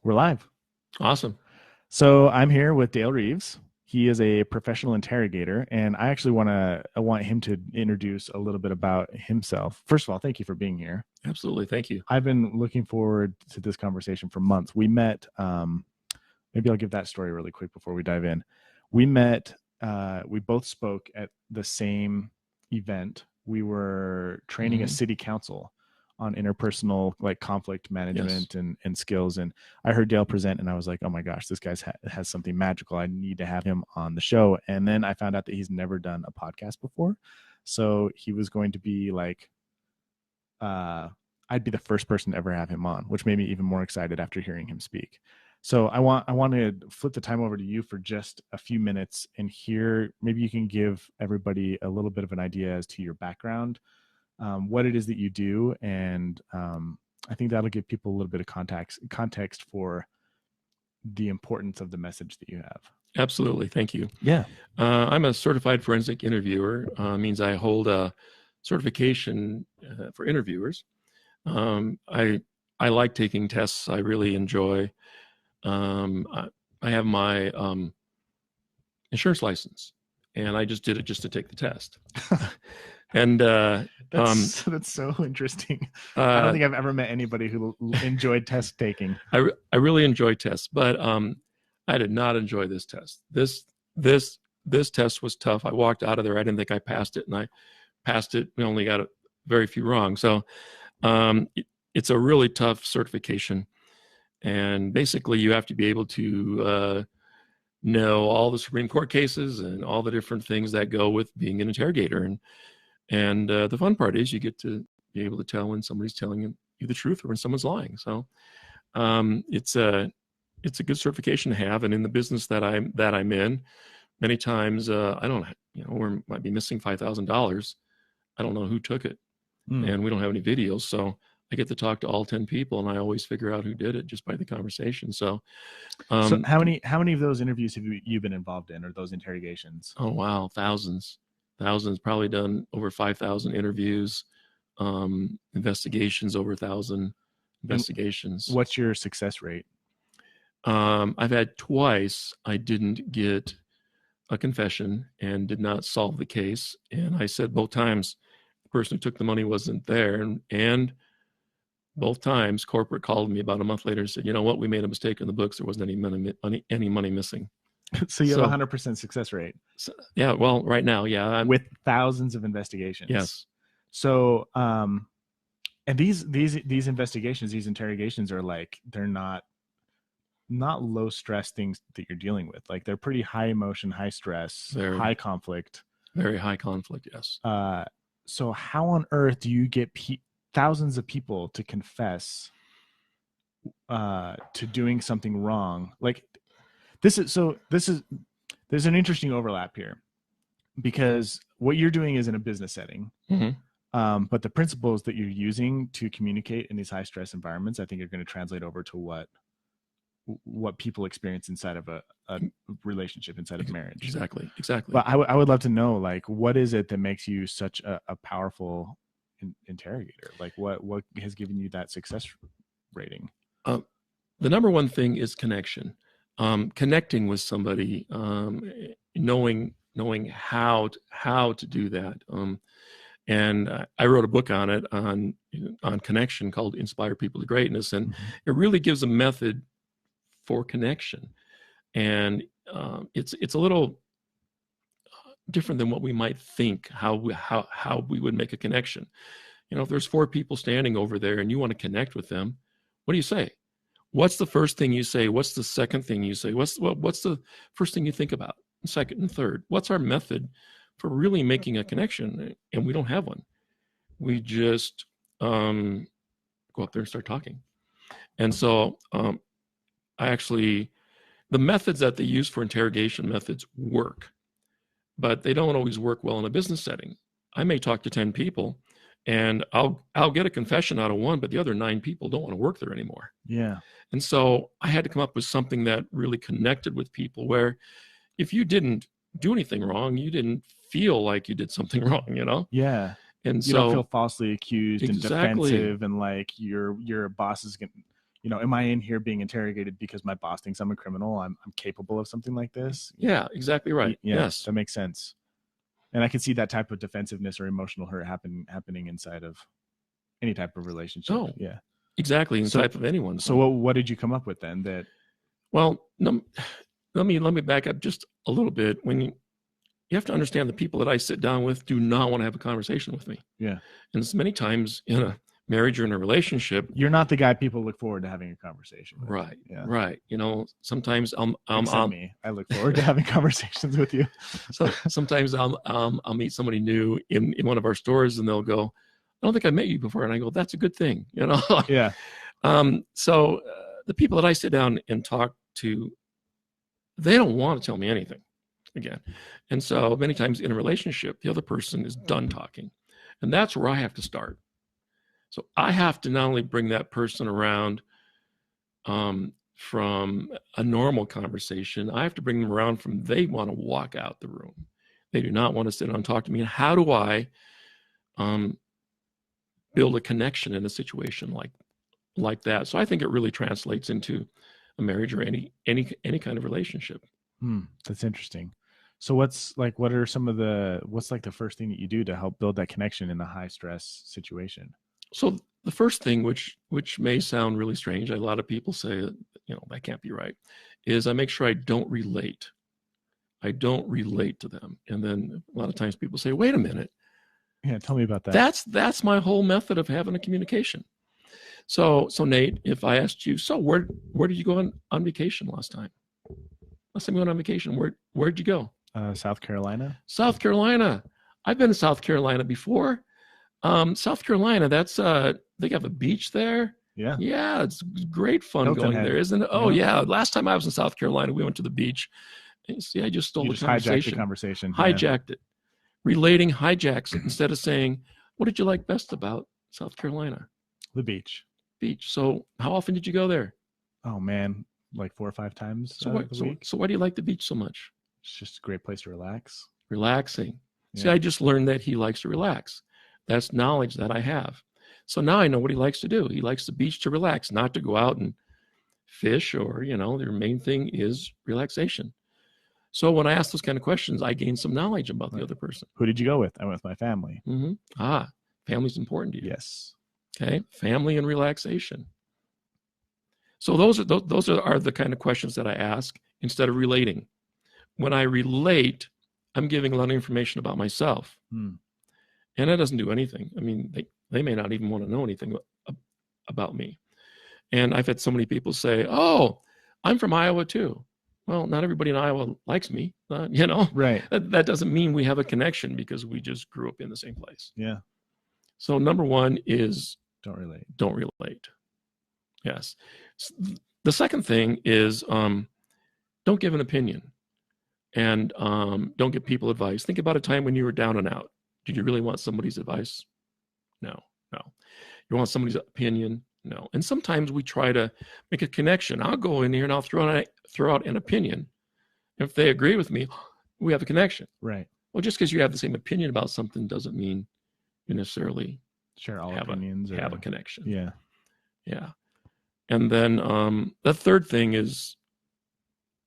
We're live. Awesome. So I'm here with Dale Reeves. He is a professional interrogator, and I actually want him to introduce a little bit about himself. First of all, thank you for being here. Absolutely. Thank you. I've been looking forward to this conversation for months. We met, maybe I'll give that story really quick before we dive in. We met, we both spoke at the same event. We were training a city council on interpersonal like conflict management and skills. And I heard Dale present and I was like, oh my gosh, this guy has something magical. I need to have him on the show. And then I found out that he's never done a podcast before. So he was going to be like, I'd be the first person to ever have him on, which made me even more excited after hearing him speak. So I want to flip the time over to you for just a few minutes and hear, maybe you can give everybody a little bit of an idea as to your background, what it is that you do. And I think that'll give people a little bit of context for the importance of the message that you have. Absolutely. Thank you. Yeah. I'm a certified forensic interviewer. Means I hold a certification for interviewers. I like taking tests. I really enjoy. I have my insurance license, and I just did it just to take the test. And that's so interesting. I don't think I've ever met anybody who enjoyed test taking. I really enjoy tests, but I did not enjoy this test. This test was tough. I walked out of there. I didn't think I passed it, and I passed it. We only got very few wrong. So it's a really tough certification. And basically, you have to be able to know all the Supreme Court cases and all the different things that go with being an interrogator. And the fun part is you get to be able to tell when somebody's telling you the truth or when someone's lying. So it's a good certification to have. And in the business that I'm in, many times I don't, we might be missing $5,000. I don't know who took it, and we don't have any videos. So I get to talk to all 10 people, and I always figure out who did it just by the conversation. So how many of those interviews have you been involved in, or those interrogations? Oh, wow. Thousands, probably done over 5,000 interviews, investigations, over 1,000 investigations. And what's your success rate? I've had twice I didn't get a confession and did not solve the case. And I said both times the person who took the money wasn't there. And both times corporate called me about a month later and said, you know what, we made a mistake in the books. There wasn't any money missing. So you have 100% success rate. So, yeah. Well, right now, yeah. With thousands of investigations. Yes. So, and these investigations, these interrogations are like, they're not low stress things that you're dealing with. Like they're pretty high emotion, high stress, high conflict. Very high conflict. Yes. So how on earth do you get thousands of people to confess to doing something wrong? Like there's an interesting overlap here, because what you're doing is in a business setting, but the principles that you're using to communicate in these high stress environments, I think are going to translate over to what people experience inside of a relationship, inside of marriage. Exactly. But I would love to know, like, what is it that makes you such a powerful interrogator? Like what has given you that success rating? The number one thing is connection. Connecting with somebody, knowing how to do that. And I wrote a book on it, on connection, called Inspire People to Greatness. And it really gives a method for connection. And it's a little different than what we might think, how we would make a connection. If there's 4 people standing over there and you want to connect with them, what do you say? What's the first thing you say? What's the second thing you say? What's the first thing you think about? Second and third? What's our method for really making a connection? And we don't have one. We just go up there and start talking. And so the methods that they use for interrogation methods work, but they don't always work well in a business setting. I may talk to 10 people and I'll get a confession out of one, but the other 9 people don't want to work there anymore. Yeah. And so I had to come up with something that really connected with people, where if you didn't do anything wrong, you didn't feel like you did something wrong, Yeah. And you so don't feel falsely accused and defensive, and like your boss is am I in here being interrogated because my boss thinks I'm a criminal? I'm capable of something like this. Yeah, exactly right. Yeah, yes, that makes sense. And I can see that type of defensiveness or emotional hurt happening inside of any type of relationship. Oh, yeah, exactly. In type of anyone. So what did you come up with then? That well, let me back up just a little bit. When you have to understand, the people that I sit down with do not want to have a conversation with me. Yeah, and as many times in a marriage or in a relationship, you're not the guy people look forward to having a conversation with. Right. Yeah. Right. Sometimes me. I look forward to having conversations with you. So sometimes I'll meet somebody new in one of our stores, and they'll go, "I don't think I met you before," and I go, "That's a good thing." Yeah. So the people that I sit down and talk to, they don't want to tell me anything again, and so many times in a relationship, the other person is done talking, and that's where I have to start. So I have to not only bring that person around from a normal conversation, I have to bring them around from they want to walk out the room. They do not want to sit down and talk to me. And how do I build a connection in a situation like that? So I think it really translates into a marriage or any kind of relationship. That's interesting. So what's like the first thing that you do to help build that connection in a high stress situation? So the first thing, which may sound really strange, a lot of people say, that can't be right, is I make sure I don't relate. I don't relate to them. And then a lot of times people say, wait a minute. Yeah, tell me about that. That's my whole method of having a communication. So Nate, if I asked you, so where did you go on vacation last time? Last time you went on vacation, where'd you go? South Carolina. South Carolina. I've been to South Carolina before. South Carolina, that's they have a beach there. Yeah, it's great fun Hilton going there, isn't it? Oh yeah. Last time I was in South Carolina, we went to the beach. And see, I just stole the conversation. Hijacked the conversation. Hijacked it. Relating hijacks it instead of saying, what did you like best about South Carolina? The beach. So how often did you go there? Oh man, like 4 or 5 times a week. So why do you like the beach so much? It's just a great place to relax. Relaxing. Yeah. See, I just learned that he likes to relax. That's knowledge that I have. So now I know what he likes to do. He likes the beach to relax, not to go out and fish or, their main thing is relaxation. So when I ask those kind of questions, I gain some knowledge about the other person. Who did you go with? I went with my family. Mm-hmm. Family's important to you. Yes. Okay. Family and relaxation. So those are the kind of questions that I ask instead of relating. When I relate, I'm giving a lot of information about myself. And that doesn't do anything. I mean, they may not even want to know anything about me. And I've had so many people say, oh, I'm from Iowa too. Well, not everybody in Iowa likes me, Right. That doesn't mean we have a connection because we just grew up in the same place. Yeah. So number one is don't relate. Don't relate. Yes. The second thing is don't give an opinion and don't give people advice. Think about a time when you were down and out. Did you really want somebody's advice? No. You want somebody's opinion? No. And sometimes we try to make a connection. I'll go in here and I'll throw out an opinion. If they agree with me, we have a connection. Right. Well, just because you have the same opinion about something doesn't mean you necessarily share all opinions or have a connection. Yeah. Yeah. And then the third thing is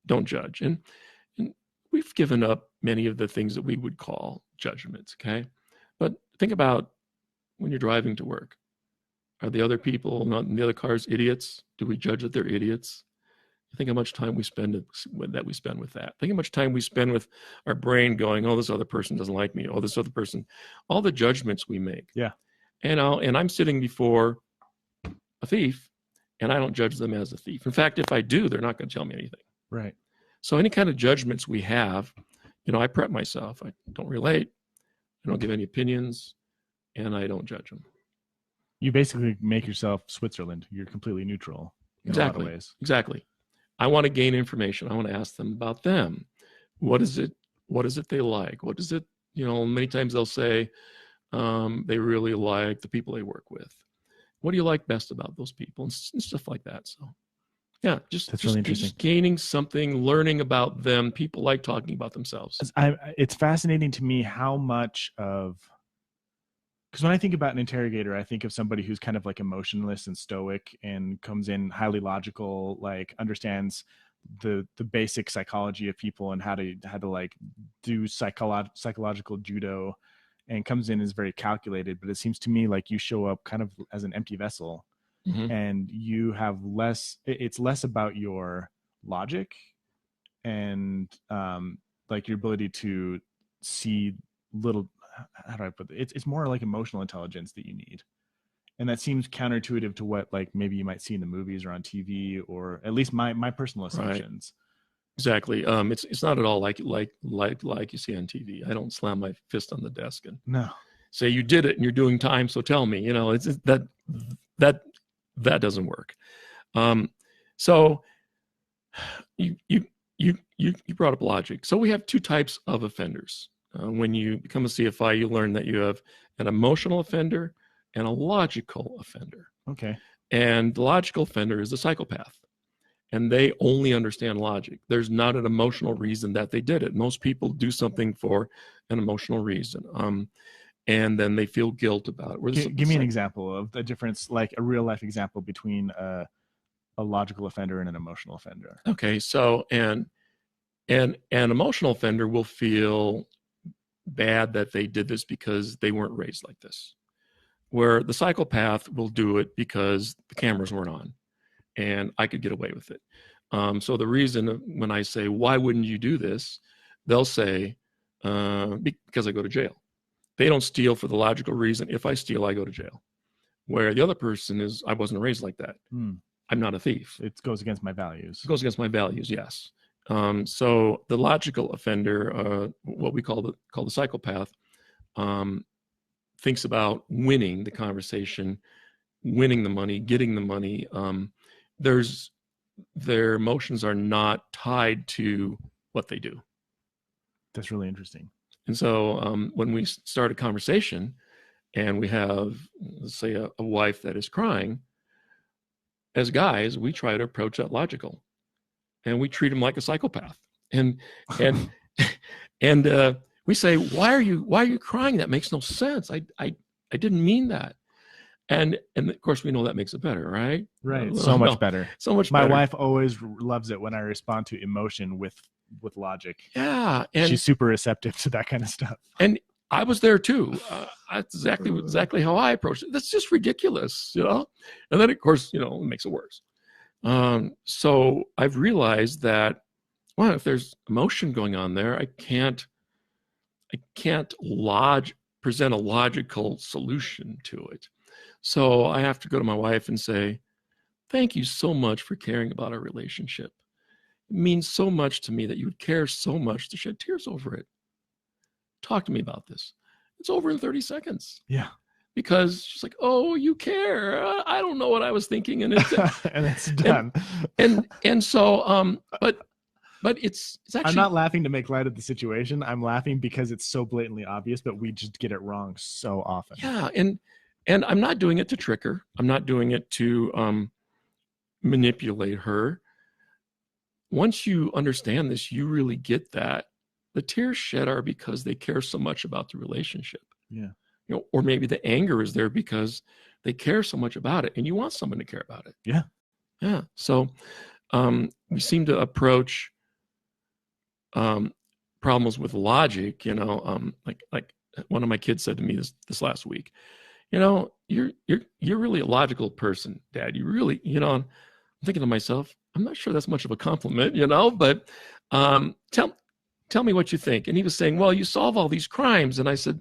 don't judge. And we've given up many of the things that we would call judgments, okay? But think about when you're driving to work. Are the other people not in the other cars idiots? Do we judge that they're idiots? Think how much time we spend with that. Think how much time we spend with our brain going, oh, this other person doesn't like me. Oh, this other person, all the judgments we make. Yeah. And I'm sitting before a thief and I don't judge them as a thief. In fact, if I do, they're not going to tell me anything. Right. So any kind of judgments we have, I prep myself. I don't relate. I don't give any opinions and I don't judge them. You basically make yourself Switzerland. You're completely neutral in a lot of ways. Exactly. I want to gain information. I want to ask them about them. What is it they like? What is it, many times they'll say they really like the people they work with. What do you like best about those people? And stuff like that. So yeah, that's really interesting. Just gaining something, learning about them. People like talking about themselves. It's fascinating to me how much of Because when I think about an interrogator, I think of somebody who's kind of like emotionless and stoic and comes in highly logical, like understands the basic psychology of people and how to like do psychological judo, and comes in as very calculated. But it seems to me like you show up kind of as an empty vessel, Mm-hmm. and you have it's less about your logic and like your ability to see little, how do I put it? It's more like emotional intelligence that you need. And that seems counterintuitive to what like maybe you might see in the movies or on TV, or at least my personal assumptions. Right. Exactly. It's not at all like you see on TV. I don't slam my fist on the desk and No. say you did it and you're doing time, so tell me. It's that doesn't work. So you brought up logic. So we have two types of offenders. When you become a CFI, you learn that you have an emotional offender and a logical offender. Okay. And the logical offender is the psychopath. And they only understand logic. There's not an emotional reason that they did it. Most people do something for an emotional reason. And then they feel guilt about it. Give me an example of the difference, like a real life example between a logical offender and an emotional offender. Okay, so an emotional offender will feel bad that they did this because they weren't raised like this. Where the psychopath will do it because the cameras weren't on and I could get away with it. So the reason when I say, why wouldn't you do this? They'll say, because I go to jail. They don't steal for the logical reason. If I steal, I go to jail. Where the other person is, I wasn't raised like that. I'm not a thief. It goes against my values. It goes against my values, yes. So the logical offender, what we call the psychopath, thinks about winning the conversation, winning the money, getting the money. Their emotions are not tied to what they do. That's really interesting. And so when we start a conversation and we have, let's say, a wife that is crying, as guys, we try to approach that logical, and we treat him like a psychopath. And we say, why are you crying? That makes no sense. I didn't mean that. And of course we know that makes it better, right? Right. So much better. So much My better. wife always loves it when I respond to emotion with logic. Yeah. And she's super receptive to that kind of stuff. And I was there too. That's exactly how I approached it. That's just ridiculous, And then of course, it makes it worse. So I've realized that, well, if there's emotion going on there, I can't present a logical solution to it. So I have to go to my wife and say, thank you so much for caring about our relationship. It means so much to me that you would care so much to shed tears over it. Talk to me about this. It's over in 30 seconds. Yeah. Because she's like, oh, you care. I don't know what I was thinking. And it's done. And so, but it's actually. I'm not laughing to make light of the situation. I'm laughing because it's so blatantly obvious, but we just get it wrong so often. Yeah. And I'm not doing it to trick her. I'm not doing it to manipulate her. Once you understand this, you really get that the tears shed are because they care so much about the relationship. Yeah. Or maybe the anger is there because they care so much about it and you want someone to care about it. Yeah. Yeah. So we seem to approach problems with logic, like one of my kids said to me this last week, you're really a logical person, Dad. You really, I'm thinking to myself, I'm not sure that's much of a compliment, but tell me what you think. And he was saying, well, you solve all these crimes. And I said,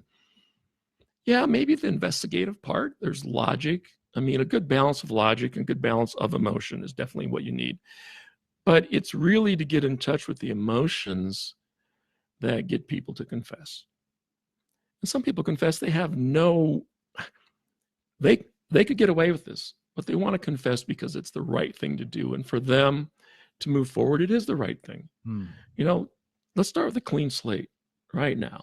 yeah, maybe the investigative part, there's logic. I mean, a good balance of logic and good balance of emotion is definitely what you need. But it's really to get in touch with the emotions that get people to confess. And some people confess they have they could get away with this, but they want to confess because it's the right thing to do. And for them to move forward, it is the right thing. Let's start with a clean slate right now.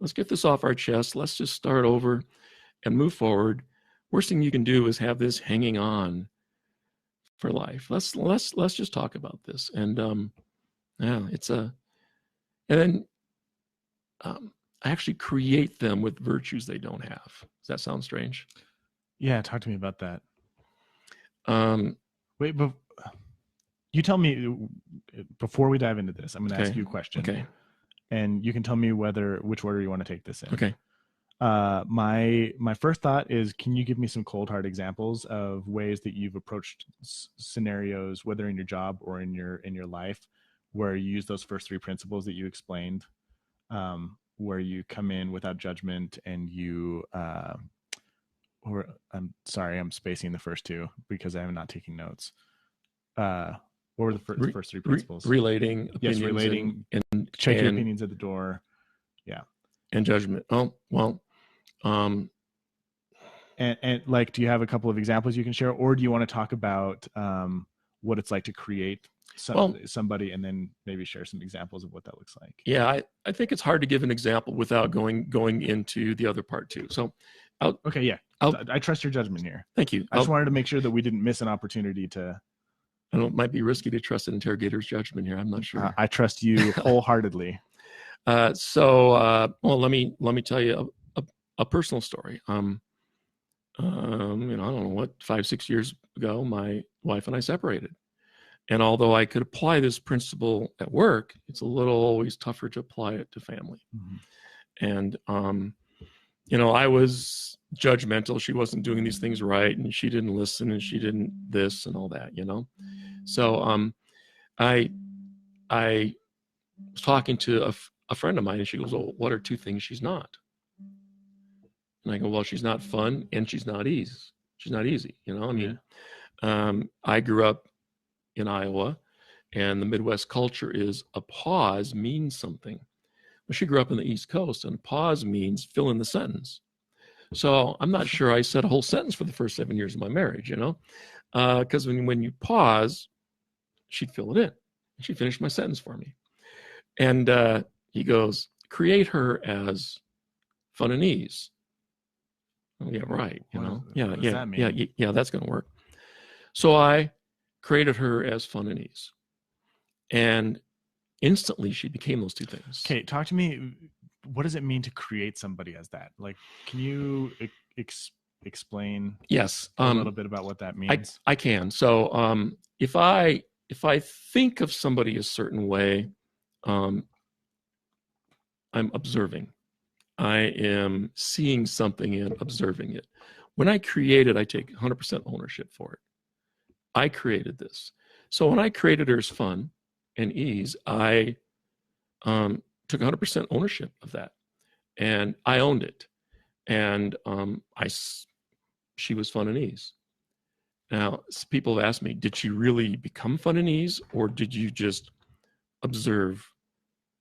Let's get this off our chest. Let's just start over and move forward. Worst thing you can do is have this hanging on for life. Let's just talk about this. And yeah, and then actually create them with virtues they don't have. Does that sound strange? Yeah, talk to me about that. Um, Wait, but you tell me before we dive into this. I'm going to ask you a question. Okay. And you can tell me which order you want to take this in. Okay. My first thought is, can you give me some cold hard examples of ways that you've approached scenarios, whether in your job or in your life, where you use those first three principles that you explained, where you come in without judgment and you or I'm sorry, I'm spacing the first two because I am not taking notes. What were the first three principles? Relating opinions. Yes, relating and check your opinions at the door. Yeah. And judgment. Oh, well. And like, do you have a couple of examples you can share, or do you want to talk about what it's like to create somebody and then maybe share some examples of what that looks like? Yeah, I think it's hard to give an example without going into the other part too. So, okay, yeah. I trust your judgment here. Thank you. I just wanted to make sure that we didn't miss an opportunity to. I know it might be risky to trust an interrogator's judgment here. I'm not sure. I trust you wholeheartedly. Well, let me tell you a personal story. I don't know what, 5-6 years ago, my wife and I separated. And although I could apply this principle at work, it's a little always tougher to apply it to family. Mm-hmm. And, I was judgmental. She wasn't doing these things right, and she didn't listen, and she didn't this and all that, So I was talking to a friend of mine, and she goes, "Oh, what are two things she's not?" And I go, "Well, she's not fun, and she's not easy. She's not easy." I grew up in Iowa, and the Midwest culture is a pause means something. Well, she grew up in the East Coast, and pause means fill in the sentence. So I'm not sure I said a whole sentence for the first 7 years of my marriage, because when you pause, she'd fill it in. She'd finish my sentence for me. And he goes, "Create her as fun and ease." Oh, yeah, right. What does that mean? Yeah, that's going to work. So I created her as fun and ease. And instantly she became those two things. Okay, talk to me. What does it mean to create somebody as that? Like, can you explain a little bit about what that means? I can. So if I think of somebody a certain way, I'm observing. I am seeing something and observing it. When I create it, I take 100% ownership for it. I created this. So when I created her as fun and ease, I took 100% ownership of that, and I owned it. And she was fun and ease. Now, people have asked me, did she really become fun and ease, or did you just observe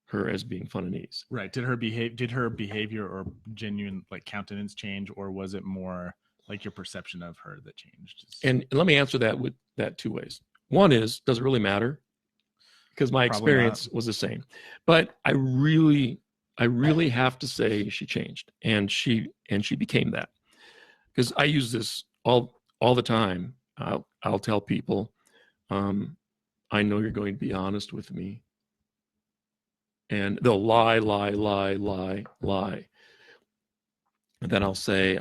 her as being fun and ease? Right. Did her behavior or genuine countenance change, or was it more like your perception of her that changed? And let me answer that with that two ways. One is, does it really matter? Because my experience was the same. But I really have to say she changed, and she became that. Because I use this all the time. I'll tell people, I know you're going to be honest with me. And they'll lie. And then I'll say,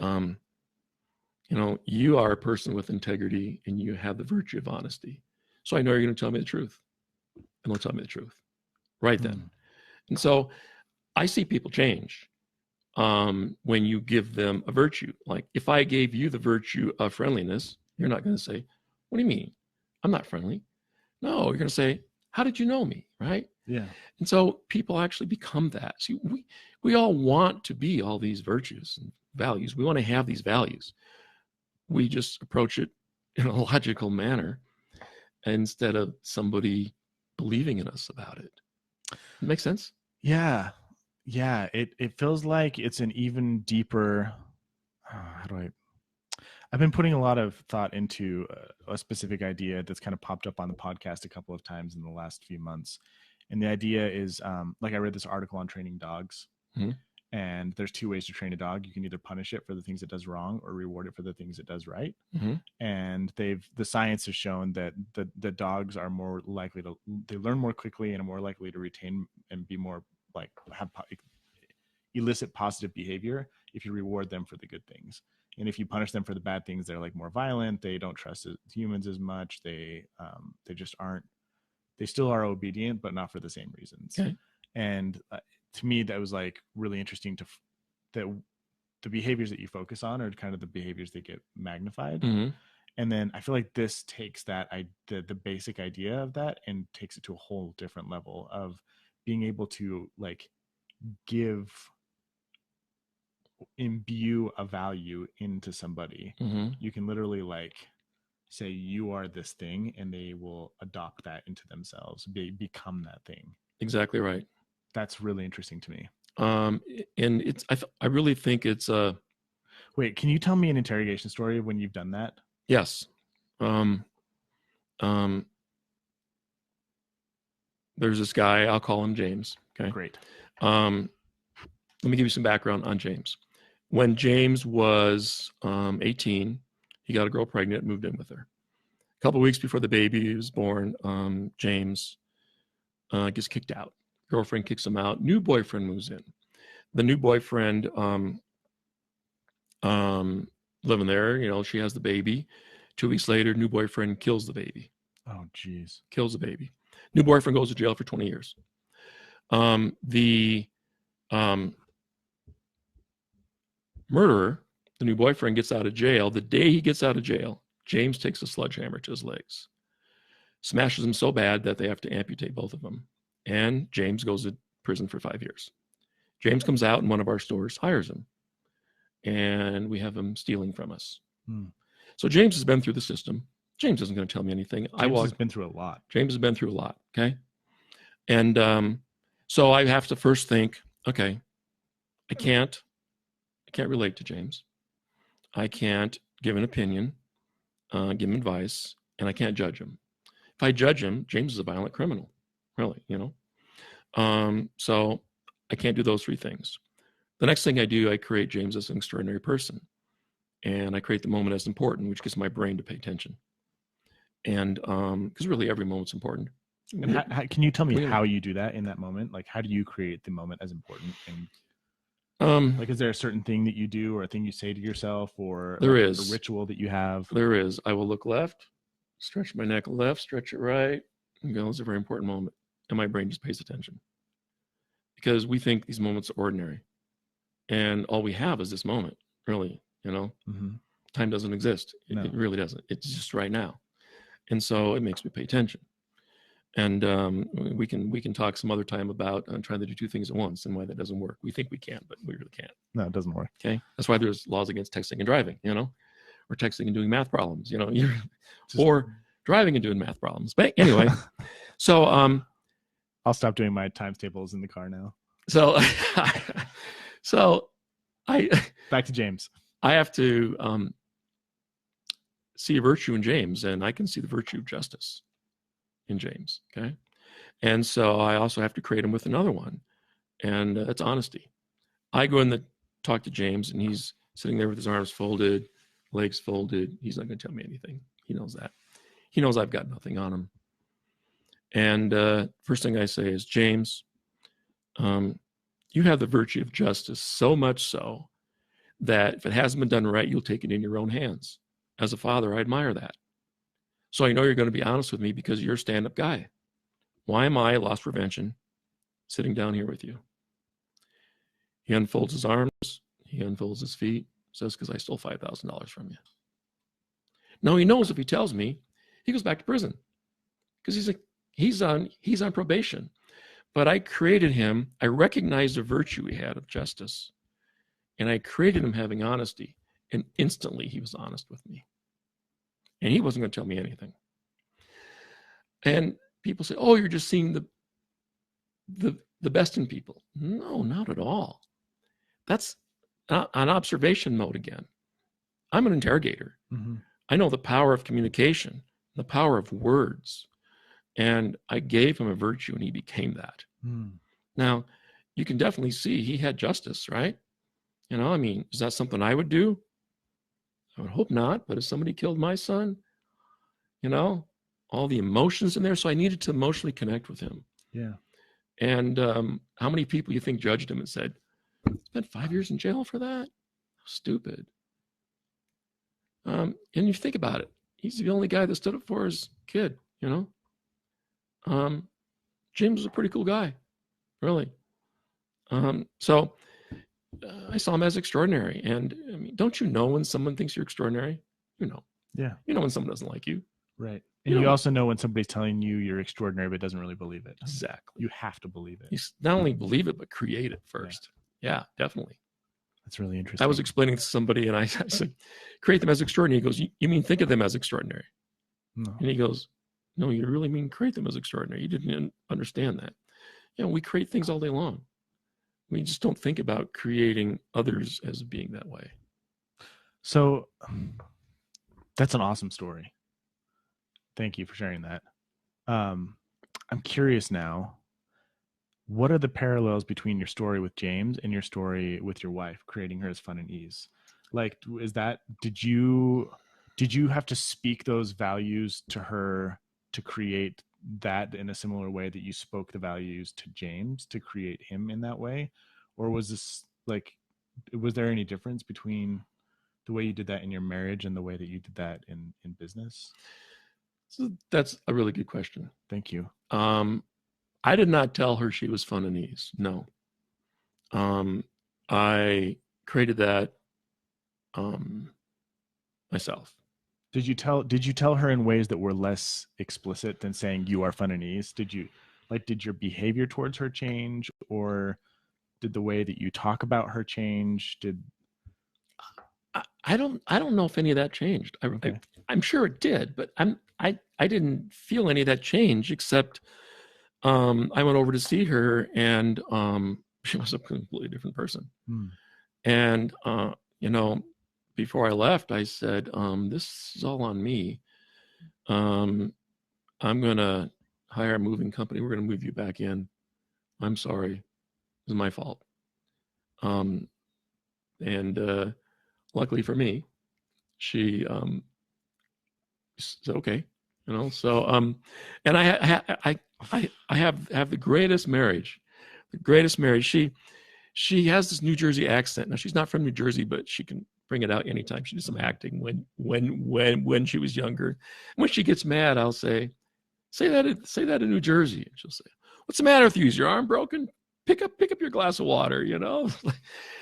you are a person with integrity, and you have the virtue of honesty. So I know you're going to tell me the truth. And they'll tell me the truth right then. And so I see people change when you give them a virtue. Like, if I gave you the virtue of friendliness, you're not going to say, "What do you mean? I'm not friendly." No, you're going to say, "How did you know me?" Right? Yeah. And so people actually become that. See, we all want to be all these virtues and values. We want to have these values. We just approach it in a logical manner instead of somebody believing in us about it. Make sense? Yeah. It feels like it's an even deeper. I've been putting a lot of thought into a specific idea that's kind of popped up on the podcast a couple of times in the last few months. And the idea is, I read this article on training dogs. Mm-hmm. And there's two ways to train a dog. You can either punish it for the things it does wrong or reward it for the things it does right. Mm-hmm. And the science has shown that the dogs are more likely they learn more quickly and are more likely to retain and be more elicit positive behavior if you reward them for the good things. And if you punish them for the bad things, they're like more violent. They don't trust humans as much. They just aren't. They still are obedient, but not for the same reasons. Okay. And to me, that was like really interesting that the behaviors that you focus on are kind of the behaviors that get magnified. Mm-hmm. And then I feel like this takes that the basic idea of that and takes it to a whole different level of being able to like imbue a value into somebody. Mm-hmm. You can literally like say you are this thing, and they will adopt that into themselves, become that thing. Exactly right. That's really interesting to me. And it's I really think it's Wait, can you tell me an interrogation story when you've done that? yes. There's this guy, I'll call him James. Okay. Great. Let me give you some background on James. When James was 18, he got a girl pregnant, moved in with her. A couple of weeks before the baby was born, James gets kicked out. Girlfriend kicks him out. New boyfriend moves in. The new boyfriend living there, she has the baby. 2 weeks later, new boyfriend kills the baby. Oh, geez. Kills the baby. New boyfriend goes to jail for 20 years. The murderer, the new boyfriend, gets out of jail. The day he gets out of jail, James takes a sledgehammer to his legs, smashes him so bad that they have to amputate both of them. And James goes to prison for 5 years. James comes out in one of our stores, hires him, and we have him stealing from us. So James has been through the system. James isn't going to tell me anything. James has been through a lot. James has been through a lot. Okay. And so I have to first think, okay, I can't relate to James. I can't give an opinion, give him advice, and I can't judge him. If I judge him, James is a violent criminal, really, So I can't do those three things. The next thing I do, I create James as an extraordinary person. And I create the moment as important, which gets my brain to pay attention. And because really every moment's important. And how, can you tell me how you do that in that moment? Like, how do you create the moment as important? And like, is there a certain thing that you do, or a thing you say to yourself, or there like is a ritual that you have? There is. I will look left, stretch my neck left, stretch it right, and go, it's a very important moment. And my brain just pays attention. Because we think these moments are ordinary. And all we have is this moment, really, Mm-hmm. Time doesn't exist. It really doesn't. It's just right now. And so it makes me pay attention. And we can talk some other time about trying to do two things at once and why that doesn't work. We think we can, but we really can't. No, it doesn't work. Okay. That's why there's laws against texting and driving, or texting and doing math problems, or driving and doing math problems. But anyway, so I'll stop doing my times tables in the car now. So back to James. I have to see a virtue in James, and I can see the virtue of justice in James. Okay. And so I also have to create him with another one, and that's honesty. I go in to talk to James, and he's sitting there with his arms folded, legs folded. He's not going to tell me anything. He knows that. He knows I've got nothing on him. And first thing I say is, James, you have the virtue of justice, so much so that if it hasn't been done right, you'll take it in your own hands. As a father, I admire that. So I know you're going to be honest with me because you're a stand-up guy. Why am I, loss prevention, sitting down here with you? He unfolds his arms. He unfolds his feet. Says, because I stole $5,000 from you. Now he knows if he tells me, he goes back to prison because he's on probation. But I created him. I recognized the virtue he had of justice. And I created him having honesty. And instantly he was honest with me. And he wasn't going to tell me anything. And people say, oh, you're just seeing the best in people. No, not at all. That's on observation mode again. I'm an interrogator. Mm-hmm. I know the power of communication, the power of words. And I gave him a virtue and he became that. Now, you can definitely see he had justice, right? Is that something I would do? I would hope not, but if somebody killed my son, all the emotions in there. So I needed to emotionally connect with him. Yeah. And how many people you think judged him and said, Spent 5 years in jail for that? Stupid. And you think about it, he's the only guy that stood up for his kid, you know. James was a pretty cool guy, really. So I saw him as extraordinary. And I mean, don't you know when someone thinks you're extraordinary? You know. Yeah. You know when someone doesn't like you. Right. And you also know when somebody's telling you you're extraordinary but doesn't really believe it. Exactly. You have to believe it. You not only believe it, but create it first. Yeah, definitely. That's really interesting. I was explaining to somebody and I said, create them as extraordinary. He goes, you mean think of them as extraordinary? No. And he goes, no, you really mean create them as extraordinary. You didn't understand that. You know, we create things all day long. We just don't think about creating others as being that way. So that's an awesome story. Thank you for sharing that. I'm curious now, what are the parallels between your story with James and your story with your wife, creating her as fun and ease? Like, did you have to speak those values to her to create that in a similar way that you spoke the values to James to create him in that way? Or was there any difference between the way you did that in your marriage and the way that you did that in business? So that's a really good question. Thank you. I did not tell her she was fun and ease. No. I created that myself. Did you tell her in ways that were less explicit than saying you are fun and ease? Did your behavior towards her change, or did the way that you talk about her change? I don't know if any of that changed. I'm sure it did, but I didn't feel any of that change, except I went over to see her and she was a completely different person. And you know, before I left, I said, this is all on me. I'm gonna hire a moving company. We're gonna move you back in. I'm sorry. It was my fault. And luckily for me, she said, okay, you know. So and I have the greatest marriage. She has this New Jersey accent. Now she's not from New Jersey, but she can bring it out anytime. She did some acting when she was younger. When she gets mad, I'll say that in New Jersey, and she'll say, "What's the matter with you? Is your arm broken? Pick up your glass of water," you know.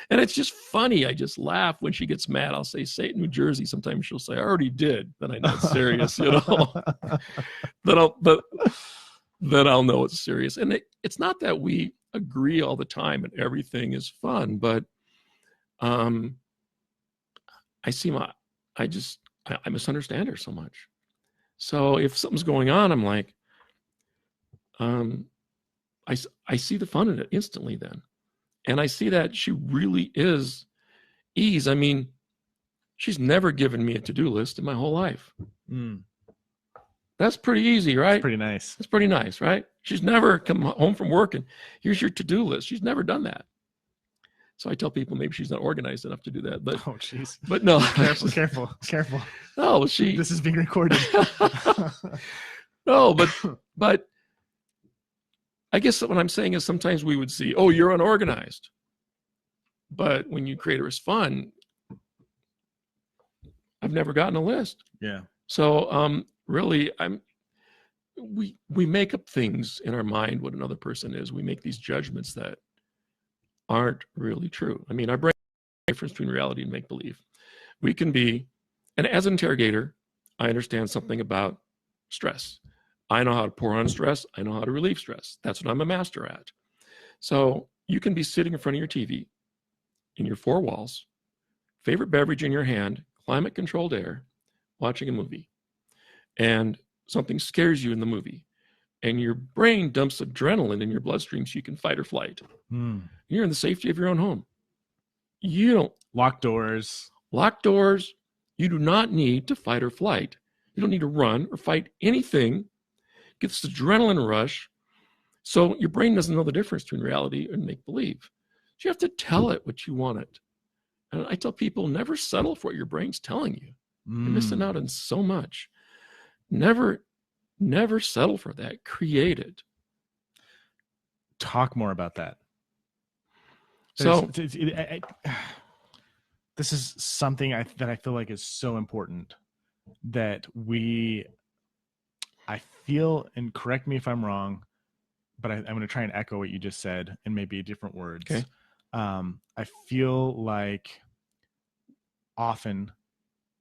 And it's just funny. I just laugh when she gets mad. I'll say it in New Jersey. Sometimes she'll say, "I already did." Then I know it's serious, you know. Then I'll know it's serious. And it's not that we agree all the time and everything is fun, but I misunderstand her so much. So if something's going on, I'm like, I see the fun in it instantly then. And I see that she really is ease. I mean, she's never given me a to-do list in my whole life. That's pretty easy, right? That's pretty nice. That's pretty nice, right? She's never come home from work and here's your to-do list. She's never done that. So I tell people maybe she's not organized enough to do that. But oh, jeez. But no. Careful. No, this is being recorded. No, but I guess what I'm saying is sometimes we would see, oh, you're unorganized. But when you create it as fun, I've never gotten a list. Yeah. So really, we make up things in our mind what another person is. We make these judgments that aren't really true. I mean, our brain is the difference between reality and make-believe. We can be, and as an interrogator, I understand something about stress. I know how to pour on stress. I know how to relieve stress. That's what I'm a master at. So you can be sitting in front of your TV in your four walls, favorite beverage in your hand, climate-controlled air, watching a movie, and something scares you in the movie, and your brain dumps adrenaline in your bloodstream so you can fight or flight. You're in the safety of your own home. You don't lock doors. You do not need to fight or flight. You don't need to run or fight anything. Get this adrenaline rush. So your brain doesn't know the difference between reality and make-believe. So you have to tell it what you want it. And I tell people, never settle for what your brain's telling you. You're missing out on so much. Never settle for that. Create it. Talk more about that. So this is something that I feel like is so important that I feel, and correct me if I'm wrong, but I'm going to try and echo what you just said in maybe different words. Okay. I feel like often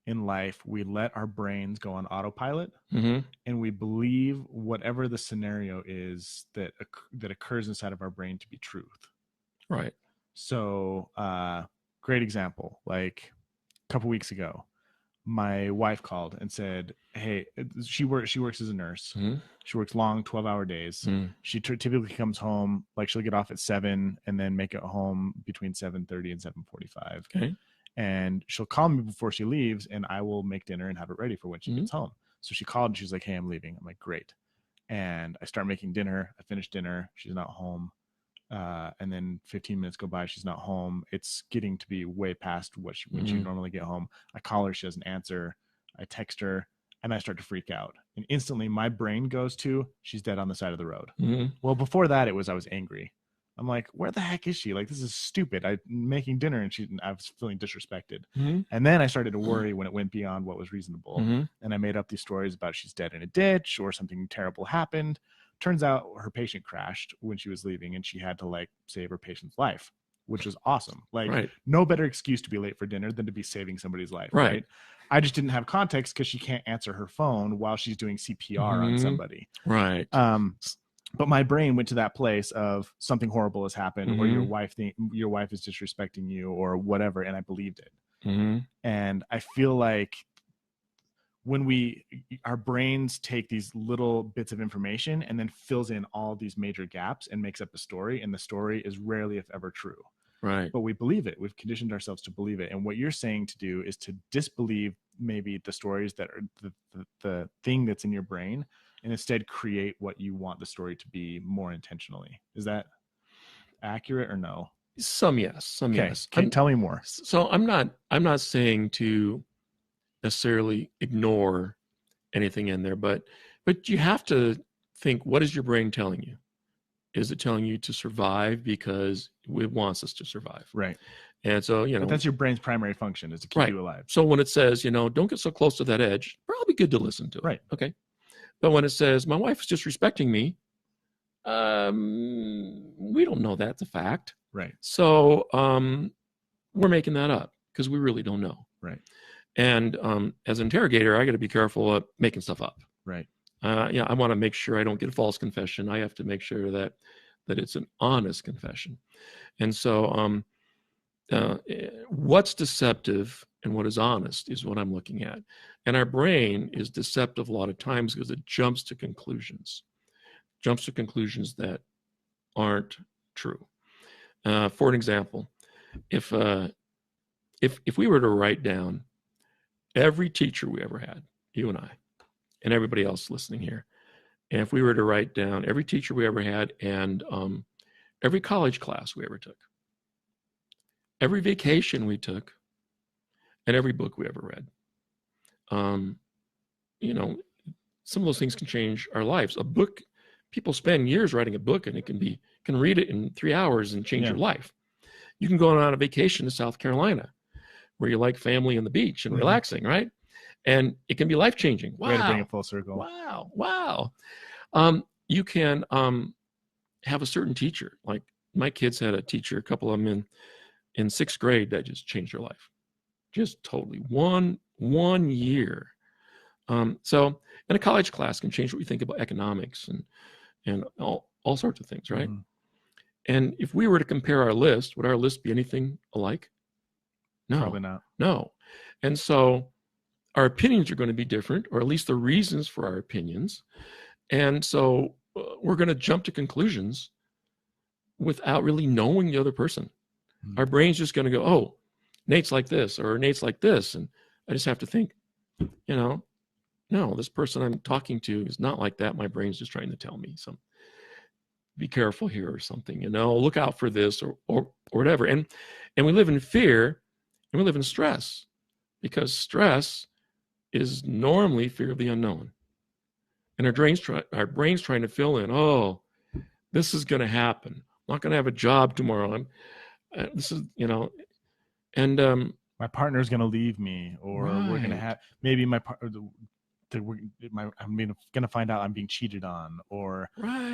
in life we let our brains go on autopilot, and we believe whatever the scenario is that occurs inside of our brain to be truth. Right. So, great example. Like a couple weeks ago, my wife called and said, "Hey, she works as a nurse. She works long 12-hour days. She typically comes home, like she'll get off at 7 and then make it home between 7:30 and 7:45. Okay. And she'll call me before she leaves, and I will make dinner and have it ready for when she gets home." So she called and she's like, "Hey, I'm leaving." I'm like, "Great." And I start making dinner. I finish dinner. She's not home. And then 15 minutes go by. She's not home. It's getting to be way past when she normally get home. I call her. She doesn't answer. I text her, and I start to freak out. And instantly my brain goes to, she's dead on the side of the road. Well, before that, I was angry. I'm like, where the heck is she? Like, this is stupid. I'm making dinner, and I was feeling disrespected. And then I started to worry when it went beyond what was reasonable. And I made up these stories about she's dead in a ditch or something terrible happened. Turns out her patient crashed when she was leaving, and she had to like save her patient's life, which was awesome. Like, no better excuse to be late for dinner than to be saving somebody's life. Right. I just didn't have context because she can't answer her phone while she's doing CPR on somebody. Right. But my brain went to that place of something horrible has happened, or your wife is disrespecting you, or whatever, and I believed it. And I feel like when our brains take these little bits of information and then fills in all these major gaps and makes up a story, and the story is rarely, if ever, true. Right. But we believe it. We've conditioned ourselves to believe it. And what you're saying to do is to disbelieve maybe the stories that are the thing that's in your brain, and instead create what you want the story to be more intentionally. Is that accurate or no? Some yes, some yes. Tell me more. So I'm not saying to necessarily ignore anything in there, but you have to think, what is your brain telling you? Is it telling you to survive because it wants us to survive? Right. And so, but that's your brain's primary function, is to keep you alive. So when it says, don't get so close to that edge, probably good to listen to it. Right. Okay. But when it says, my wife is disrespecting me, we don't know that's a fact. Right. So we're making that up because we really don't know. Right. And as an interrogator, I got to be careful of making stuff up. Right. I want to make sure I don't get a false confession. I have to make sure that it's an honest confession. And so what's deceptive and what is honest is what I'm looking at. And our brain is deceptive a lot of times because it jumps to conclusions that aren't true. For an example, if we were to write down every teacher we ever had, you and I, and everybody else listening here, and if we were to write down every teacher we ever had and every college class we ever took, every vacation we took, and every book we ever read, some of those things can change our lives. A book, people spend years writing a book, and can read it in 3 hours and change your life. You can go on a vacation to South Carolina, where you like family and the beach and relaxing, right? And it can be life-changing. Wow. Way to bring it full circle. Wow. You can have a certain teacher. Like my kids had a teacher, a couple of them in 6th grade, that just changed their life. Just totally. One year. So, and a college class can change what we think about economics and all sorts of things, right? And if we were to compare our list, would our list be anything alike? No. Probably not. No. And so our opinions are going to be different, or at least the reasons for our opinions. And so we're going to jump to conclusions without really knowing the other person. Our brain's just going to go, oh, Nate's like this, or Nate's like this. And I just have to think, no, this person I'm talking to is not like that. My brain's just trying to tell me be careful here or something, look out for this or whatever. And we live in fear and we live in stress, because stress is normally fear of the unknown. And our brain's trying to fill in, oh, this is going to happen. I'm not going to have a job tomorrow. this is, and my partner's going to leave me, or we're going to right, have, maybe my partner, I'm going to find out I'm being cheated on, or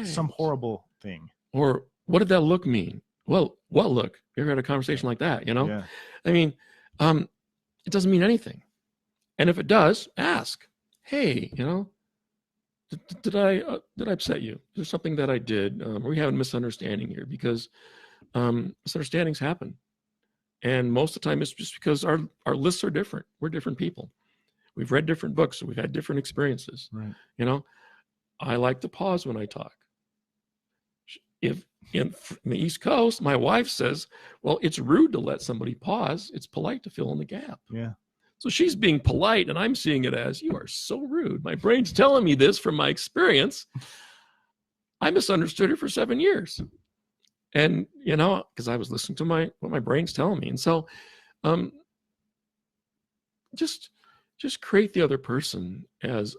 some right. horrible thing. Or what did that look mean? Well, what look? You ever had a conversation like that? Yeah. I mean, it doesn't mean anything. And if it does, ask. Hey, did I upset you? Is there something that I did? Are we having a misunderstanding here? Because misunderstandings happen, and most of the time it's just because our lists are different. We're different people. We've read different books, so we've had different experiences. Right. I like to pause when I talk. If in the East Coast, my wife says, well, it's rude to let somebody pause. It's polite to fill in the gap. Yeah. So she's being polite, and I'm seeing it as, you are so rude. My brain's telling me this from my experience. I misunderstood her for 7 years. And, because I was listening to what my brain's telling me. And so just create the other person as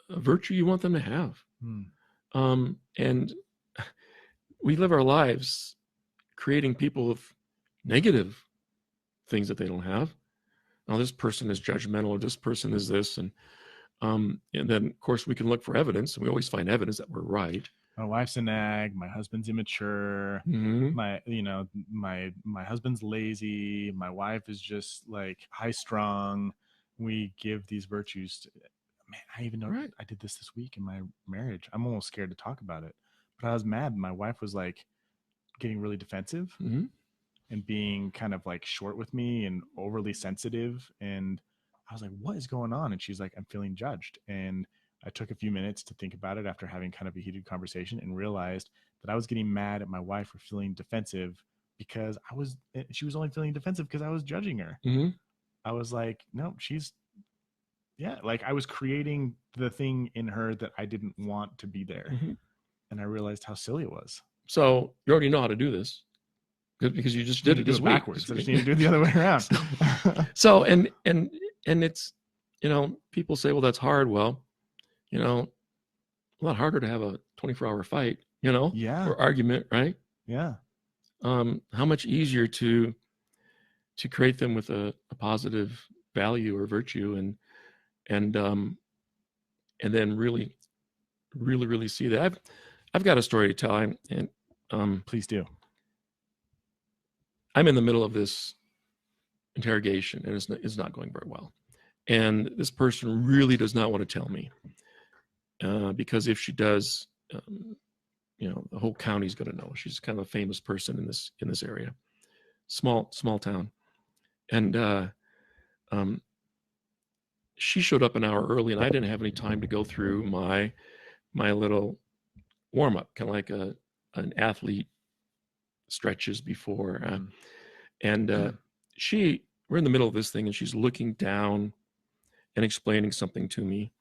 a virtue you want them to have. And we live our lives creating people with negative things that they don't have. Now, this person is judgmental, or this person is this. And then, of course, we can look for evidence, and we always find evidence that we're right. My wife's a nag. My husband's immature. Mm-hmm. My husband's lazy. My wife is just like high strung. We give these virtues to, man, I even know I did this week in my marriage. I'm almost scared to talk about it, but I was mad. My wife was like getting really defensive and being kind of like short with me and overly sensitive. And I was like, what is going on? And she's like, I'm feeling judged. And I took a few minutes to think about it after having kind of a heated conversation, and realized that I was getting mad at my wife for feeling defensive because she was only feeling defensive because I was judging her. I was like, no, like I was creating the thing in her that I didn't want to be there. And I realized how silly it was. So you already know how to do this because you just did it this week. Backwards. I just need to do it the other way around. So, and it's, people say, well, that's hard. Well, a lot harder to have a 24-hour fight, or argument, right? Yeah. How much easier to create them with a positive value or virtue, and then really, really, really see that. I've got a story to tell, and please do. I'm in the middle of this interrogation, and it's not going very well. And this person really does not want to tell me, because if she does, the whole county's going to know. She's kind of a famous person in this area, small town, and she showed up an hour early, and I didn't have any time to go through my little warm up, kind of like an athlete stretches before, and we're in the middle of this thing, and she's looking down and explaining something to me.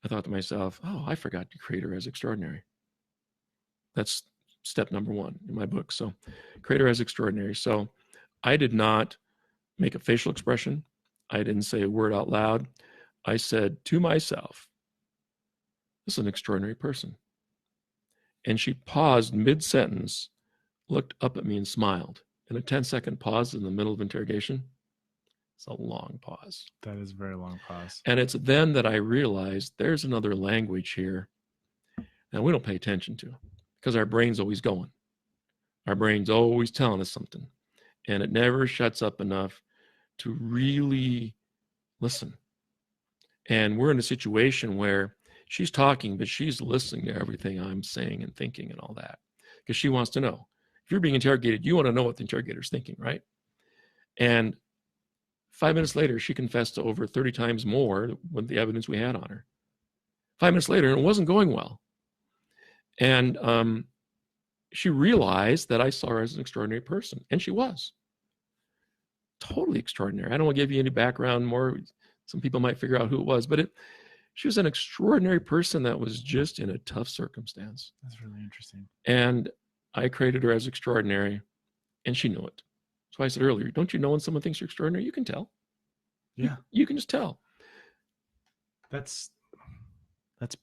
I thought to myself, oh, I forgot to create her as extraordinary. That's step number 1 in my book. So create her as extraordinary. So I did not make a facial expression. I didn't say a word out loud. I said to myself, this is an extraordinary person. And she paused mid-sentence, looked up at me and smiled. And a 10-second pause in the middle of interrogation, it's a long pause. That is a very long pause. And it's then that I realized there's another language here that we don't pay attention to, because our brain's always going. Our brain's always telling us something, and it never shuts up enough to really listen. And we're in a situation where she's talking, but she's listening to everything I'm saying and thinking and all that, because she wants to know. If you're being interrogated, you want to know what the interrogator's thinking, right? And 5 minutes later, she confessed to over 30 times more with the evidence we had on her. 5 minutes later, and it wasn't going well. And she realized that I saw her as an extraordinary person, and she was. Totally extraordinary. I don't want to give you any background more. Some people might figure out who it was, but she was an extraordinary person that was just in a tough circumstance. That's really interesting. And I created her as extraordinary, and she knew it. So I said earlier, don't you know when someone thinks you're extraordinary? You can tell. Yeah. You can just tell. That's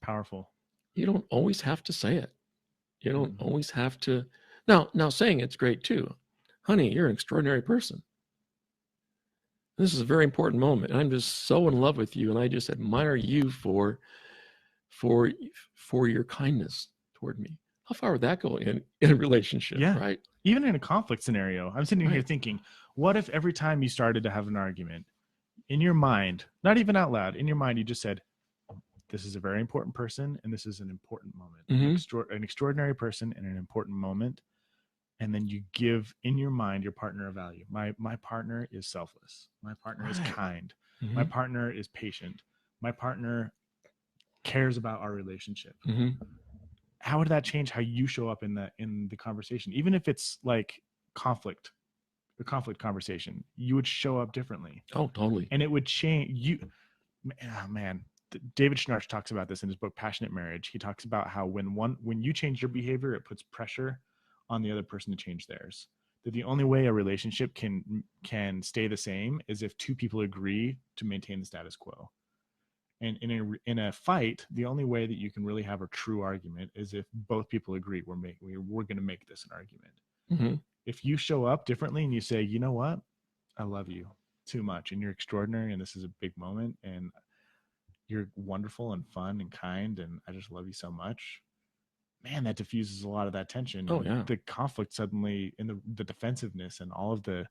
powerful. You don't always have to say it. You don't always have to. Now saying it's great too. honey, you're an extraordinary person. This is a very important moment. I'm just so in love with you, and I just admire you for your kindness toward me. How far would that go in a relationship? Yeah. Right. Even in a conflict scenario, I'm sitting here Right. thinking, what if every time you started to have an argument, in your mind, not even out loud, in your mind, you just said, this is a very important person, and this is an important moment, an extraordinary person in an important moment. And then you give in your mind your partner a value. My partner is selfless. My partner is kind. My partner is patient. My partner cares about our relationship. How would that change how you show up in the conversation? Even if it's like a conflict conversation, you would show up differently. Oh, totally. And it would change you. Oh, man, David Schnarch talks about this in his book Passionate Marriage. He talks about how when you change your behavior, it puts pressure on the other person to change theirs. That the only way a relationship can stay the same is if two people agree to maintain the status quo. And in a fight, the only way that you can really have a true argument is if both people agree we're going to make this an argument. If you show up differently and you say, you know what, I love you too much, and you're extraordinary, and this is a big moment, and you're wonderful and fun and kind, and I just love you so much, man, that diffuses a lot of that tension. Oh, yeah. The conflict suddenly, and the defensiveness and all of the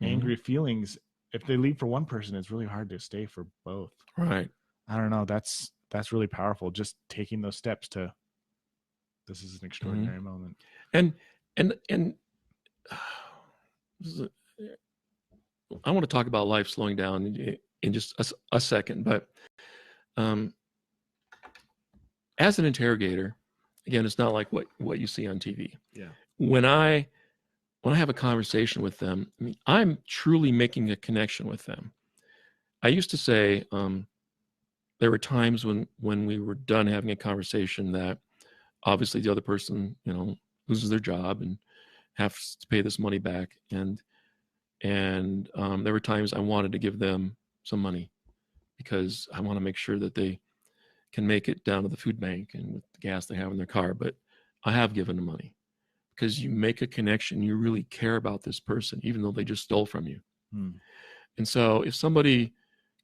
angry feelings, if they leave for one person, it's really hard to stay for both. Right. I don't know. That's really powerful. Just taking those steps to, this is an extraordinary moment. And I want to talk about life slowing down in just a second, but as an interrogator, again, it's not like what you see on TV. Yeah. When I have a conversation with them, I mean, I'm truly making a connection with them. I used to say there were times when we were done having a conversation that obviously the other person, loses their job and has to pay this money back, and there were times I wanted to give them some money because I want to make sure that they can make it down to the food bank and with the gas they have in their car. But I have given them money because you make a connection. You really care about this person, even though they just stole from you. And so if somebody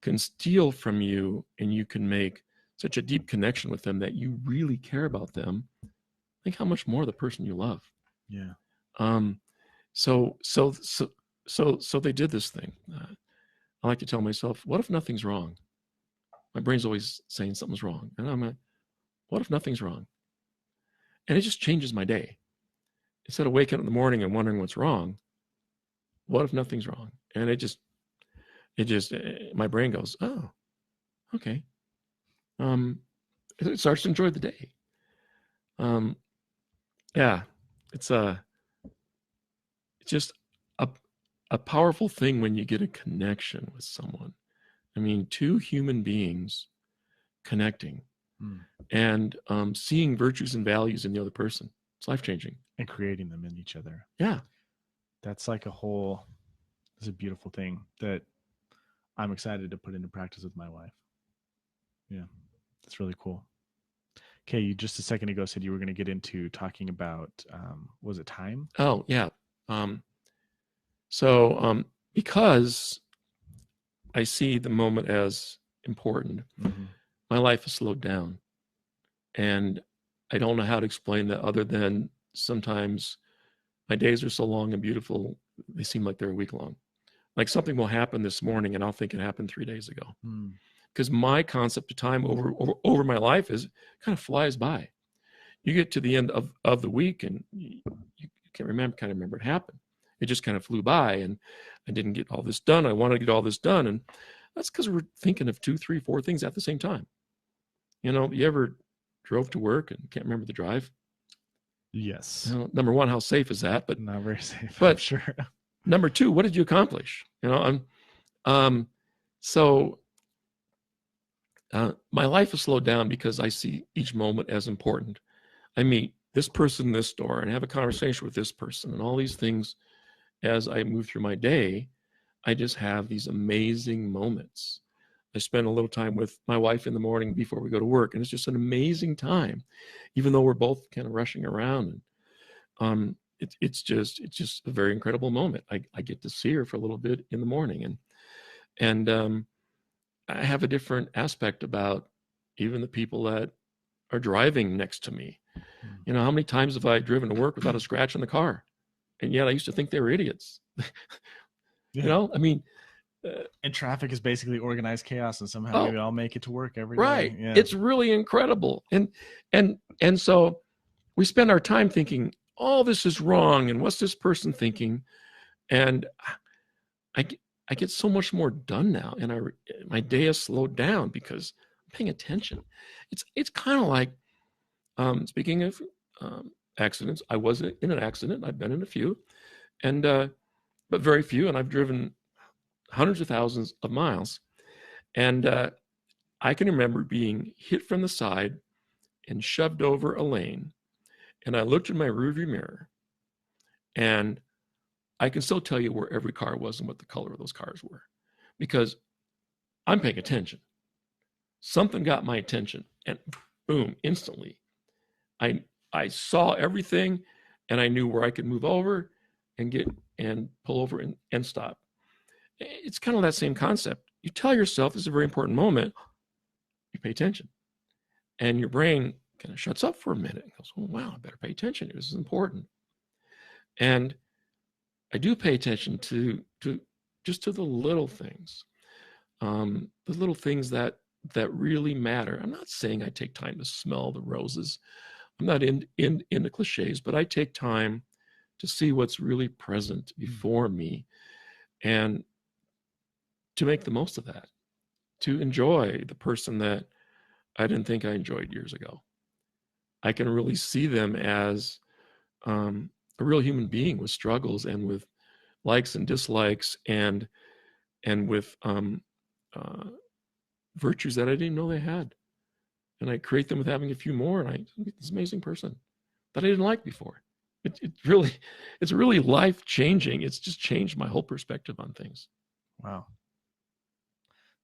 can steal from you and you can make such a deep connection with them that you really care about them, think how much more the person you love. Yeah. So they did this thing. I like to tell myself, what if nothing's wrong? My brain's always saying something's wrong. And I'm like, what if nothing's wrong? And it just changes my day. Instead of waking up in the morning and wondering what's wrong, what if nothing's wrong? And it just, my brain goes, oh, okay. It starts to enjoy the day. Yeah, it's just a powerful thing when you get a connection with someone. I mean, two human beings connecting and seeing virtues and values in the other person. It's life-changing. And creating them in each other. Yeah. That's like it's a beautiful thing that I'm excited to put into practice with my wife. Yeah, that's really cool. Okay, you just a second ago said you were going to get into talking about, was it time? Oh, yeah. So because I see the moment as important, my life has slowed down. And I don't know how to explain that other than sometimes my days are so long and beautiful, they seem like they're a week long. Like something will happen this morning and I'll think it happened 3 days ago. Because my concept of time over my life is kind of flies by. You get to the end of the week and you can't remember what happened. It just kind of flew by and I didn't get all this done. I wanted to get all this done. And that's because we're thinking of 2, 3, 4 things at the same time. You ever drove to work and can't remember the drive? Yes. Number one, how safe is that? But not very safe. But I'm sure. Number two, what did you accomplish? So my life has slowed down because I see each moment as important. I meet this person in this store and have a conversation with this person and all these things. As I move through my day, I just have these amazing moments. I spend a little time with my wife in the morning before we go to work, and it's just an amazing time, even though we're both kind of rushing around. And it's just a very incredible moment. I get to see her for a little bit in the morning, and I have a different aspect about even the people that are driving next to me. You know, how many times have I driven to work without a scratch in the car? And yet I used to think they were idiots. You know, I mean, and traffic is basically organized chaos, and somehow Oh, we all make it to work every right. day. Yeah. It's really incredible. And so we spend our time thinking, oh, this is wrong. And what's this person thinking? And I get so much more done now. And my day has slowed down because I'm paying attention. It's kind of like, speaking of accidents, I was in an accident. I've been in a few, and but very few. And I've driven hundreds of thousands of miles. And I can remember being hit from the side and shoved over a lane. And I looked in my rearview mirror, and I can still tell you where every car was and what the color of those cars were, because I'm paying attention. Something got my attention, and boom, instantly, I saw everything, and I knew where I could move over and pull over and stop. It's kind of that same concept. You tell yourself it's a very important moment. You pay attention, and your brain kind of shuts up for a minute and goes, oh, wow, I better pay attention. This is important. And I do pay attention to just to the little things, the little things that really matter. I'm not saying I take time to smell the roses. I'm not into cliches, but I take time to see what's really present before me and to make the most of that, to enjoy the person that I didn't think I enjoyed years ago. I can really see them as a real human being with struggles and with likes and dislikes and with virtues that I didn't know they had. And I create them with having a few more, and I get this amazing person that I didn't like before. It's really life changing. It's just changed my whole perspective on things. Wow,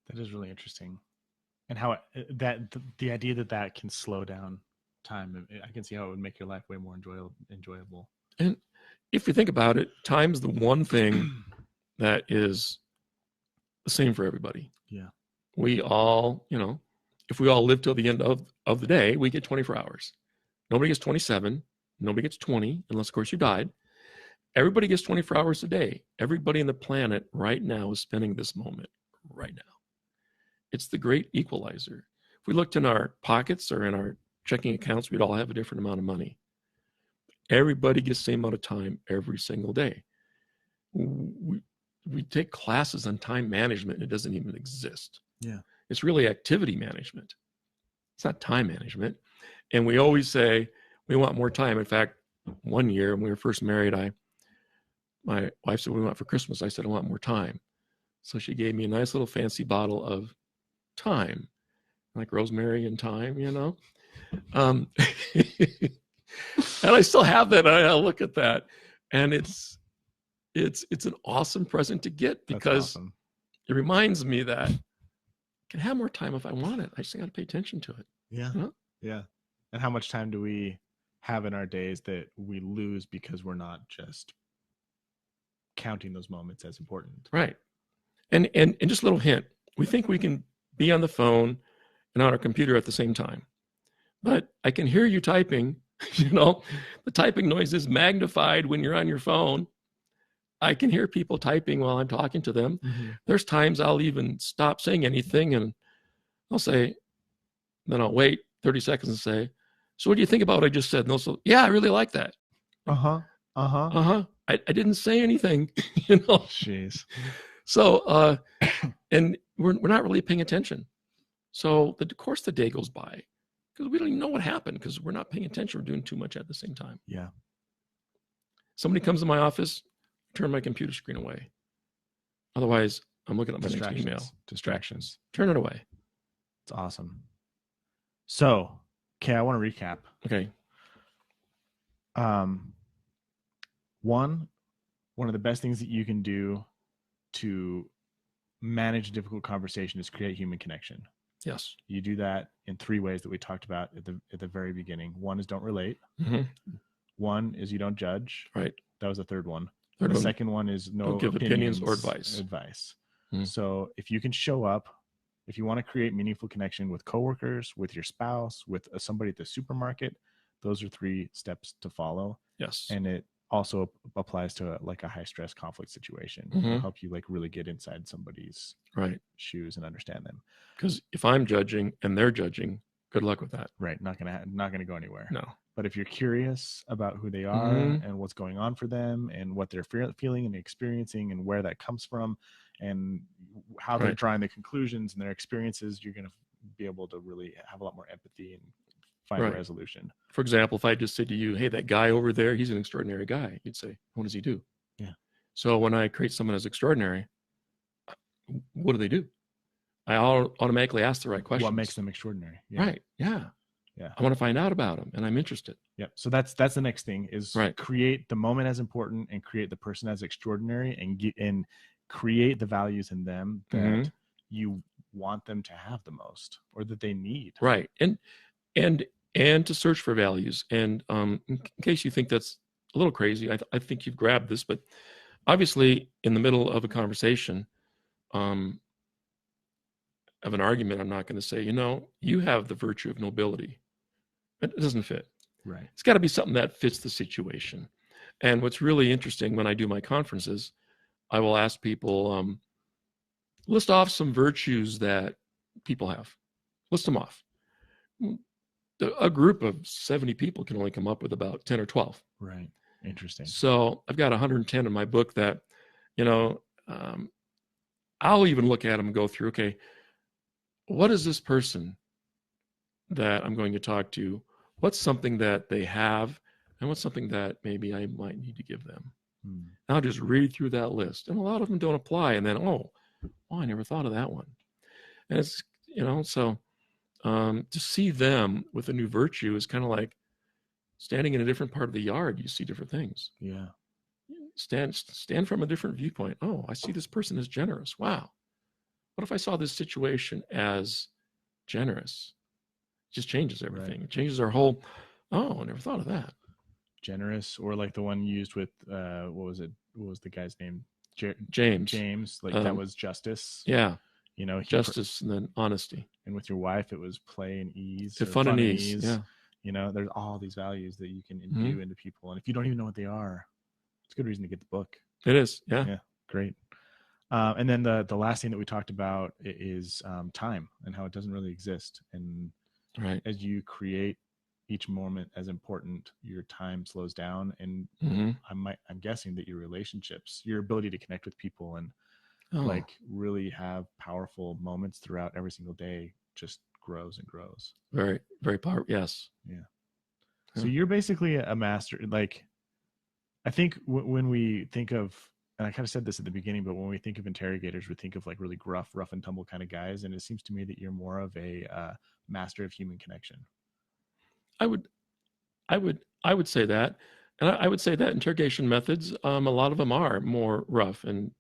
that is really interesting, and how the idea that can slow down time. I can see how it would make your life way more enjoyable. And if you think about it, time's the one thing that is the same for everybody. Yeah, we all, if we all live till the end of the day, we get 24 hours. Nobody gets 27. Nobody gets 20, unless, of course, you died. Everybody gets 24 hours a day. Everybody on the planet right now is spending this moment right now. It's the great equalizer. If we looked in our pockets or in our checking accounts, we'd all have a different amount of money. Everybody gets the same amount of time every single day. We take classes on time management, and it doesn't even exist. Yeah. It's really activity management. It's not time management. And we always say we want more time. In fact, one year when we were first married, my wife said, we want for Christmas. I said, I want more time. So she gave me a nice little fancy bottle of thyme, like rosemary and thyme, and I still have that. I look at that, and it's an awesome present to get, because awesome. It reminds me that I can have more time if I want it. I just got to pay attention to it. Yeah. Yeah. And how much time do we have in our days that we lose because we're not just counting those moments as important? Right. And just a little hint. We think we can be on the phone and on our computer at the same time. But I can hear you typing, the typing noise is magnified when you're on your phone. I can hear people typing while I'm talking to them. Mm-hmm. There's times I'll even stop saying anything, and I'll say, then I'll wait 30 seconds and say, so what do you think about what I just said? And they'll say, yeah, I really like that. I didn't say anything, Jeez. So, and we're not really paying attention. So of course the day goes by because we don't even know what happened because we're not paying attention. We're doing too much at the same time. Yeah. Somebody comes to my office, turn my computer screen away. Otherwise, I'm looking at my next email. Distractions. Turn it away. It's awesome. So, okay, I want to recap. Okay. One of the best things that you can do to manage a difficult conversation is create human connection. Yes. You do that in 3 ways that we talked about at the very beginning. One is don't relate. Mm-hmm. One is you don't judge. Right. That was the third one. Third The one, second one is no don't give opinions or advice. So if you can show up, if you want to create meaningful connection with coworkers, with your spouse, with somebody at the supermarket, those are 3 steps to follow. Yes. And it also applies to like a high stress conflict situation. It'll help you like really get inside somebody's shoes and understand them. Because if I'm judging and they're judging, good luck with that. Right. Not gonna go anywhere. No. But if you're curious about who they are and what's going on for them and what they're feeling and experiencing and where that comes from and how they're drawing the conclusions and their experiences, you're going to be able to really have a lot more empathy and find a resolution. For example, if I just said to you, hey, that guy over there, he's an extraordinary guy, you'd say, what does he do? Yeah. So when I create someone as extraordinary, what do they do? I automatically ask the right questions. What makes them extraordinary? Yeah. Right. Yeah. Yeah. I want to find out about them and I'm interested. Yeah. So that's the next thing is create the moment as important and create the person as extraordinary and create the values in them that you want them to have the most or that they need. Right. And to search for values. And in case you think that's a little crazy, I think you've grabbed this, but obviously in the middle of a conversation, of an argument, I'm not going to say, you have the virtue of nobility. It doesn't fit. Right. It's got to be something that fits the situation. And what's really interesting when I do my conferences, I will ask people, list off some virtues that people have. List them off. A group of 70 people can only come up with about 10 or 12. Right. Interesting. So I've got 110 in my book that, I'll even look at them and go through, okay, what is this person that I'm going to talk to? What's something that they have? And what's something that maybe I might need to give them? And I'll just read through that list. And a lot of them don't apply. And then, I never thought of that one. And it's, so to see them with a new virtue is kind of like standing in a different part of the yard. You see different things. Yeah. Stand from a different viewpoint. Oh, I see this person as generous. Wow. What if I saw this situation as generous? It just changes everything. Right. It changes our whole, I never thought of that. Generous, or like the one used with, what was it? What was the guy's name? James. Like that was justice. Yeah. Justice and then honesty. And with your wife, it was play and ease. Fun and ease. Yeah. There's all these values that you can imbue into people. And if you don't even know what they are, it's a good reason to get the book. It is. Yeah. Yeah. Great. And then the last thing that we talked about is time and how it doesn't really exist. And as you create each moment as important, your time slows down. And I'm guessing that your relationships, your ability to connect with people and like really have powerful moments throughout every single day just grows and grows. Very, very powerful. Yes. Yeah. So you're basically a master. Like, I think when we think of, and I kind of said this at the beginning, but when we think of interrogators, we think of like really rough and tumble kind of guys. And it seems to me that you're more of a master of human connection. I would say that. And I would say that interrogation methods, a lot of them are more rough and,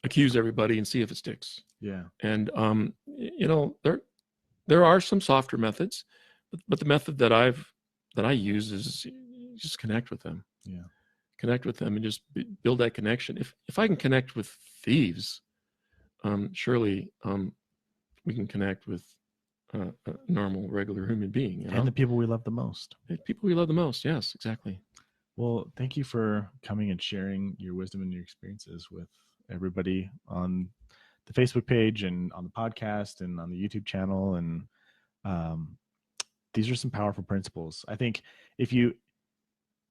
accuse everybody and see if it sticks. Yeah. And, there are some softer methods, but the method that I use is just connect with them. Yeah. Connect with them and just build that connection. If I can connect with thieves, surely we can connect with a normal, regular human being. And the people we love the most. The people we love the most. Yes, exactly. Well, thank you for coming and sharing your wisdom and your experiences with everybody on the Facebook page and on the podcast and on the YouTube channel. And these are some powerful principles. I think if you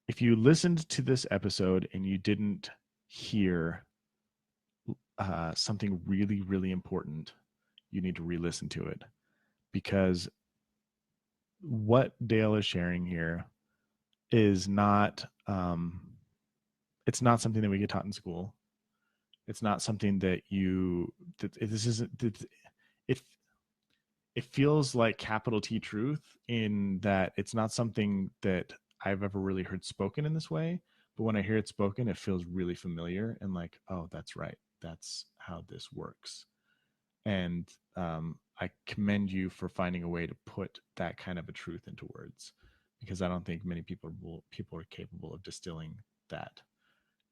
listened to this episode and you didn't hear something really, really important, you need to re-listen to it, because what Dale is sharing here is not, it's not something that we get taught in school. It's not something that it feels like capital T truth, in that it's not something that I've ever really heard spoken in this way. But when I hear it spoken, it feels really familiar and like, oh, that's right. That's how this works. And I commend you for finding a way to put that kind of a truth into words, because I don't think many people are capable of distilling that.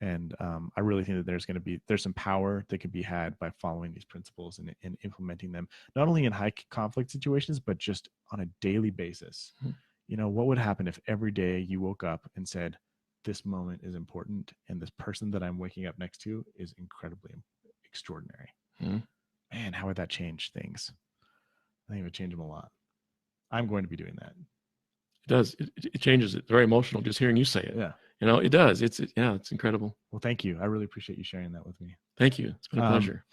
And I really think that there's some power that can be had by following these principles and implementing them, not only in high conflict situations, but just on a daily basis. Mm-hmm. What would happen if every day you woke up and said, this moment is important, and this person that I'm waking up next to is incredibly extraordinary. Mm-hmm. Man, how would that change things? I think it would change them a lot. I'm going to be doing that. It does. It changes it. It's very emotional just hearing you say it. Yeah. It does. It's incredible. Well, thank you. I really appreciate you sharing that with me. Thank you. It's been a pleasure.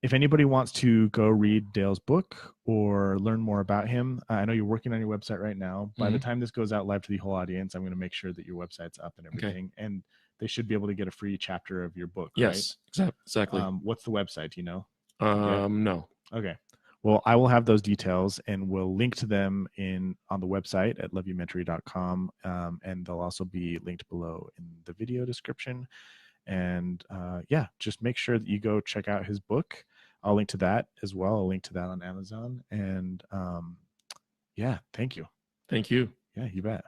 If anybody wants to go read Dale's book or learn more about him, I know you're working on your website right now. By the time this goes out live to the whole audience, I'm going to make sure that your website's up and everything. Okay. And they should be able to get a free chapter of your book, yes, right? Exactly. What's the website? Do you know? No. Okay. Well, I will have those details, and we'll link to them on the website at loveyoumentary.com. And they'll also be linked below in the video description. And just make sure that you go check out his book. I'll link to that as well. I'll link to that on Amazon. And thank you. Thank you. Yeah, you bet.